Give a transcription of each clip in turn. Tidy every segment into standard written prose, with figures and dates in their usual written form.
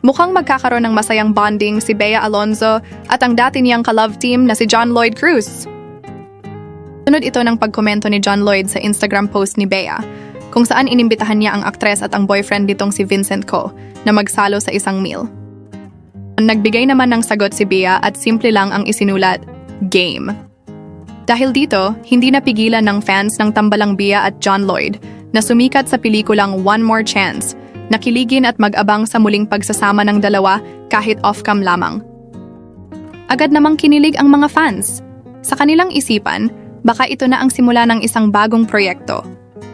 Mukhang magkakaroon ng masayang bonding si Bea Alonzo at ang dati niyang ka-love team na si John Lloyd Cruz. Sunod ito ng pagkomento ni John Lloyd sa Instagram post ni Bea, kung saan inimbitahan niya ang aktres at ang boyfriend nitong si Vincent Co na magsalo sa isang meal. Nagbigay naman ng sagot si Bea at simple lang ang isinulat, game. Dahil dito, hindi napigilan ng fans ng tambalang Bea at John Lloyd na sumikat sa pelikulang One More Chance, nakiligin at mag-abang sa muling pagsasama ng dalawa kahit off-cam lamang. Agad namang kinilig ang mga fans. Sa kanilang isipan, baka ito na ang simula ng isang bagong proyekto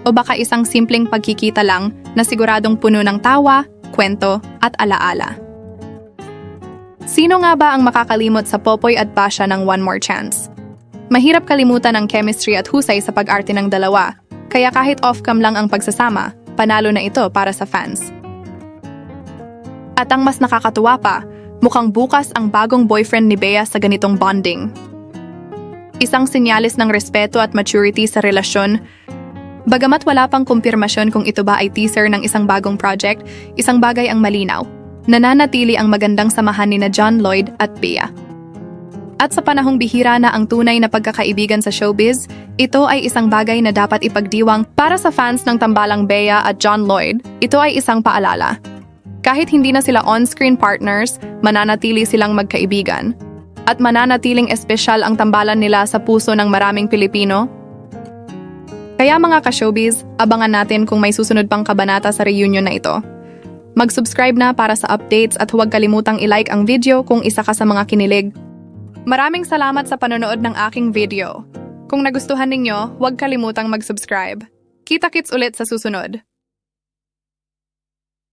o baka isang simpleng pagkikita lang na siguradong puno ng tawa, kwento at alaala. Sino nga ba ang makakalimot sa popoy at pasya ng One More Chance? Mahirap kalimutan ang chemistry at husay sa pag-arte ng dalawa, kaya kahit off-cam lang ang pagsasama, panalo na ito para sa fans. At ang mas nakakatuwa pa, mukhang bukas ang bagong boyfriend ni Bea sa ganitong bonding. Isang sinyalis ng respeto at maturity sa relasyon. Bagamat wala pang kumpirmasyon kung ito ba ay teaser ng isang bagong project, isang bagay ang malinaw. Nananatili ang magandang samahan ni na John Lloyd at Bea. At sa panahong bihira na ang tunay na pagkakaibigan sa showbiz, ito ay isang bagay na dapat ipagdiwang para sa fans ng tambalang Bea at John Lloyd. Ito ay isang paalala. Kahit hindi na sila on-screen partners, mananatili silang magkaibigan. At mananatiling espesyal ang tambalan nila sa puso ng maraming Pilipino. Kaya mga ka-showbiz, abangan natin kung may susunod pang kabanata sa reunion na ito. Mag-subscribe na para sa updates at huwag kalimutang i-like ang video kung isa ka sa mga kinilig. Maraming salamat sa panonood ng aking video. Kung nagustuhan ninyo, huwag kalimutang mag-subscribe. Kita-kits ulit sa susunod.